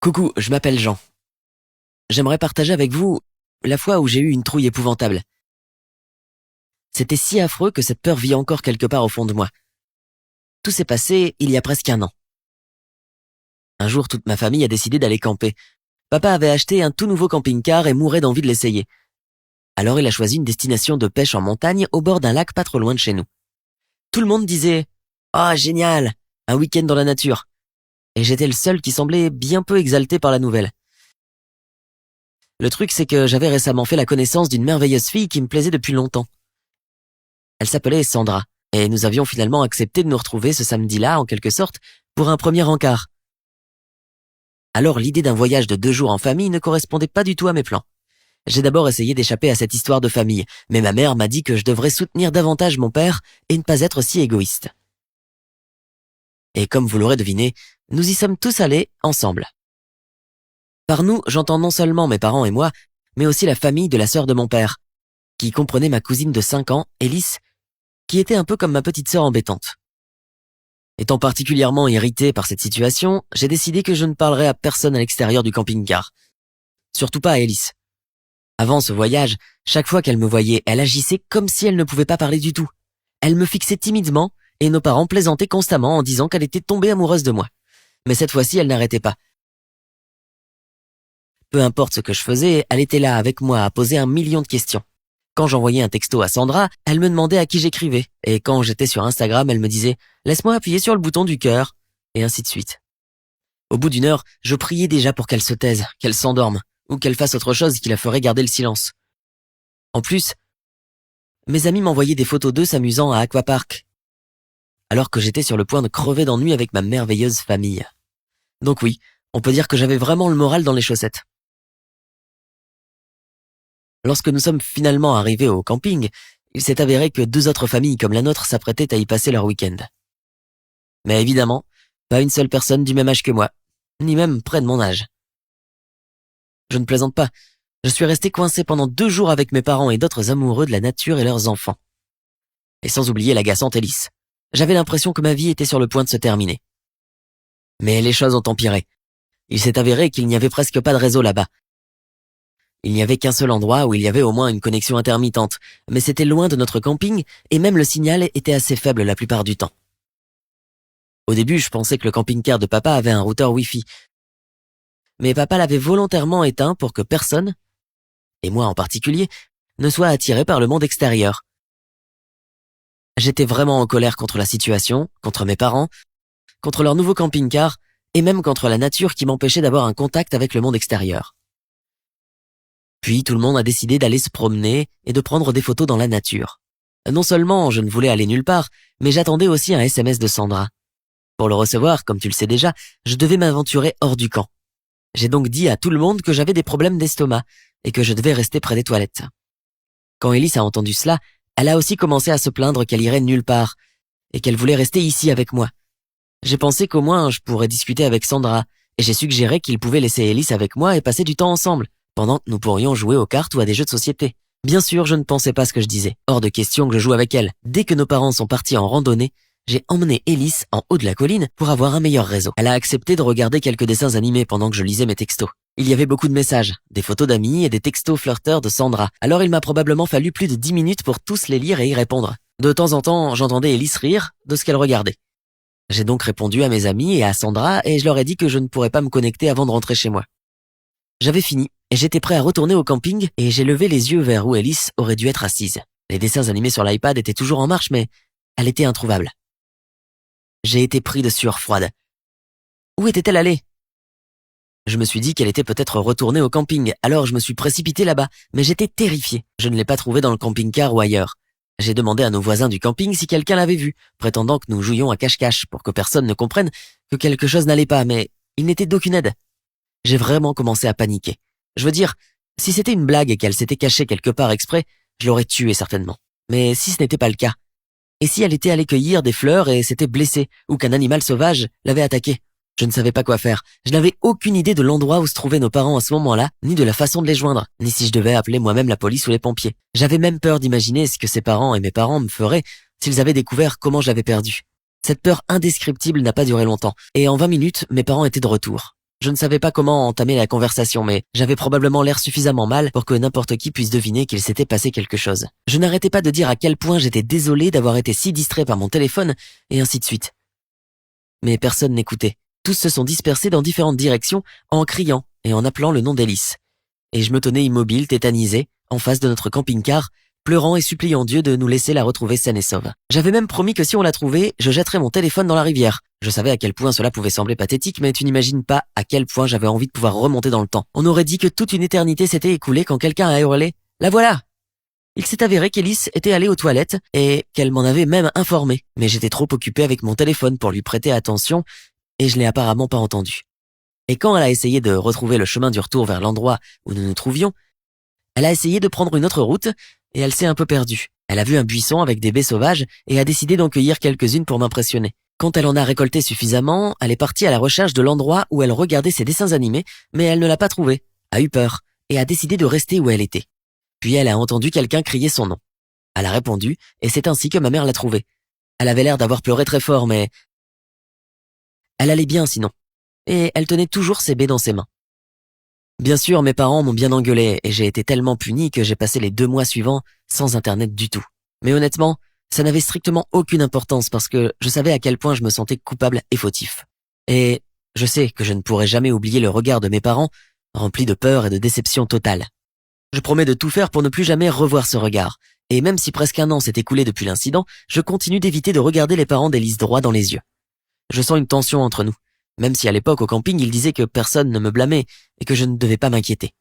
Coucou, je m'appelle Jean. J'aimerais partager avec vous la fois où j'ai eu une trouille épouvantable. C'était si affreux que cette peur vit encore quelque part au fond de moi. Tout s'est passé il y a presque un an. Un jour, toute ma famille a décidé d'aller camper. Papa avait acheté un tout nouveau camping-car et mourait d'envie de l'essayer. Alors il a choisi une destination de pêche en montagne au bord d'un lac pas trop loin de chez nous. Tout le monde disait « Oh, génial, un week-end dans la nature !» Et j'étais le seul qui semblait bien peu exalté par la nouvelle. Le truc, c'est que j'avais récemment fait la connaissance d'une merveilleuse fille qui me plaisait depuis longtemps. Elle s'appelait Sandra, et nous avions finalement accepté de nous retrouver ce samedi-là, en quelque sorte, pour un premier encart. Alors l'idée d'un voyage de 2 jours en famille ne correspondait pas du tout à mes plans. J'ai d'abord essayé d'échapper à cette histoire de famille, mais ma mère m'a dit que je devrais soutenir davantage mon père et ne pas être si égoïste. Et comme vous l'aurez deviné, nous y sommes tous allés ensemble. Par nous, j'entends non seulement mes parents et moi, mais aussi la famille de la sœur de mon père, qui comprenait ma cousine de 5 ans, Élise, qui était un peu comme ma petite sœur embêtante. Étant particulièrement irrité par cette situation, j'ai décidé que je ne parlerais à personne à l'extérieur du camping-car. Surtout pas à Élise. Avant ce voyage, chaque fois qu'elle me voyait, elle agissait comme si elle ne pouvait pas parler du tout. Elle me fixait timidement et nos parents plaisantaient constamment en disant qu'elle était tombée amoureuse de moi. Mais cette fois-ci, elle n'arrêtait pas. Peu importe ce que je faisais, elle était là avec moi à poser 1 million de questions. Quand j'envoyais un texto à Sandra, elle me demandait à qui j'écrivais. Et quand j'étais sur Instagram, elle me disait « Laisse-moi appuyer sur le bouton du cœur » et ainsi de suite. Au bout d'1 heure, je priais déjà pour qu'elle se taise, qu'elle s'endorme, ou qu'elle fasse autre chose qui la ferait garder le silence. En plus, mes amis m'envoyaient des photos d'eux s'amusant à Aquapark, alors que j'étais sur le point de crever d'ennui avec ma merveilleuse famille. Donc oui, on peut dire que j'avais vraiment le moral dans les chaussettes. Lorsque nous sommes finalement arrivés au camping, il s'est avéré que 2 autres familles comme la nôtre s'apprêtaient à y passer leur week-end. Mais évidemment, pas une seule personne du même âge que moi, ni même près de mon âge. Je ne plaisante pas, je suis resté coincé pendant 2 jours avec mes parents et d'autres amoureux de la nature et leurs enfants. Et sans oublier l'agaçante Élise. J'avais l'impression que ma vie était sur le point de se terminer. Mais les choses ont empiré. Il s'est avéré qu'il n'y avait presque pas de réseau là-bas. Il n'y avait qu'un seul endroit où il y avait au moins une connexion intermittente, mais c'était loin de notre camping et même le signal était assez faible la plupart du temps. Au début, je pensais que le camping-car de papa avait un routeur Wi-Fi. Mais papa l'avait volontairement éteint pour que personne, et moi en particulier, ne soit attiré par le monde extérieur. J'étais vraiment en colère contre la situation, contre mes parents, contre leur nouveau camping-car et même contre la nature qui m'empêchait d'avoir un contact avec le monde extérieur. Puis tout le monde a décidé d'aller se promener et de prendre des photos dans la nature. Non seulement je ne voulais aller nulle part, mais j'attendais aussi un SMS de Sandra. Pour le recevoir, comme tu le sais déjà, je devais m'aventurer hors du camp. J'ai donc dit à tout le monde que j'avais des problèmes d'estomac et que je devais rester près des toilettes. Quand Élise a entendu cela, elle a aussi commencé à se plaindre qu'elle irait nulle part et qu'elle voulait rester ici avec moi. J'ai pensé qu'au moins je pourrais discuter avec Sandra et j'ai suggéré qu'il pouvait laisser Élise avec moi et passer du temps ensemble, pendant que nous pourrions jouer aux cartes ou à des jeux de société. Bien sûr, je ne pensais pas ce que je disais. Hors de question que je joue avec elle. Dès que nos parents sont partis en randonnée, j'ai emmené Élise en haut de la colline pour avoir un meilleur réseau. Elle a accepté de regarder quelques dessins animés pendant que je lisais mes textos. Il y avait beaucoup de messages, des photos d'amis et des textos flirteurs de Sandra. Alors il m'a probablement fallu plus de 10 minutes pour tous les lire et y répondre. De temps en temps, j'entendais Élise rire de ce qu'elle regardait. J'ai donc répondu à mes amis et à Sandra et je leur ai dit que je ne pourrais pas me connecter avant de rentrer chez moi. J'avais fini et j'étais prêt à retourner au camping et j'ai levé les yeux vers où Élise aurait dû être assise. Les dessins animés sur l'iPad étaient toujours en marche mais elle était introuvable. J'ai été pris de sueur froide. Où était-elle allée? Je me suis dit qu'elle était peut-être retournée au camping, alors je me suis précipité là-bas, mais j'étais terrifié. Je ne l'ai pas trouvée dans le camping-car ou ailleurs. J'ai demandé à nos voisins du camping si quelqu'un l'avait vue, prétendant que nous jouions à cache-cache pour que personne ne comprenne que quelque chose n'allait pas, mais il n'était d'aucune aide. J'ai vraiment commencé à paniquer. Je veux dire, si c'était une blague et qu'elle s'était cachée quelque part exprès, je l'aurais tuée certainement. Mais si ce n'était pas le cas, et si elle était allée cueillir des fleurs et s'était blessée, ou qu'un animal sauvage l'avait attaquée? Je ne savais pas quoi faire. Je n'avais aucune idée de l'endroit où se trouvaient nos parents à ce moment-là, ni de la façon de les joindre, ni si je devais appeler moi-même la police ou les pompiers. J'avais même peur d'imaginer ce que ses parents et mes parents me feraient s'ils avaient découvert comment je l'avais perdue. Cette peur indescriptible n'a pas duré longtemps, et en 20 minutes, mes parents étaient de retour. Je ne savais pas comment entamer la conversation, mais j'avais probablement l'air suffisamment mal pour que n'importe qui puisse deviner qu'il s'était passé quelque chose. Je n'arrêtais pas de dire à quel point j'étais désolé d'avoir été si distrait par mon téléphone, et ainsi de suite. Mais personne n'écoutait. Tous se sont dispersés dans différentes directions en criant et en appelant le nom d'Alice. Et je me tenais immobile, tétanisé, en face de notre camping-car, pleurant et suppliant Dieu de nous laisser la retrouver saine et sauve. J'avais même promis que si on la trouvait, je jetterais mon téléphone dans la rivière. Je savais à quel point cela pouvait sembler pathétique, mais tu n'imagines pas à quel point j'avais envie de pouvoir remonter dans le temps. On aurait dit que toute une éternité s'était écoulée quand quelqu'un a hurlé « La voilà !» Il s'est avéré qu'Alice était allée aux toilettes et qu'elle m'en avait même informé. Mais j'étais trop occupé avec mon téléphone pour lui prêter attention et je l'ai apparemment pas entendu. Et quand elle a essayé de retrouver le chemin du retour vers l'endroit où nous nous trouvions, elle a essayé de prendre une autre route et elle s'est un peu perdue. Elle a vu un buisson avec des baies sauvages et a décidé d'en cueillir quelques-unes pour m'impressionner. Quand elle en a récolté suffisamment, elle est partie à la recherche de l'endroit où elle regardait ses dessins animés, mais elle ne l'a pas trouvé, a eu peur et a décidé de rester où elle était. Puis elle a entendu quelqu'un crier son nom. Elle a répondu et c'est ainsi que ma mère l'a trouvée. Elle avait l'air d'avoir pleuré très fort, mais elle allait bien sinon. Et elle tenait toujours ses baies dans ses mains. Bien sûr, mes parents m'ont bien engueulé et j'ai été tellement puni que j'ai passé les 2 mois suivants sans internet du tout. Mais honnêtement, ça n'avait strictement aucune importance parce que je savais à quel point je me sentais coupable et fautif. Et je sais que je ne pourrai jamais oublier le regard de mes parents, rempli de peur et de déception totale. Je promets de tout faire pour ne plus jamais revoir ce regard. Et même si presque 1 an s'est écoulé depuis l'incident, je continue d'éviter de regarder les parents d'Alice droit dans les yeux. Je sens une tension entre nous. Même si à l'époque au camping il disait que personne ne me blâmait et que je ne devais pas m'inquiéter.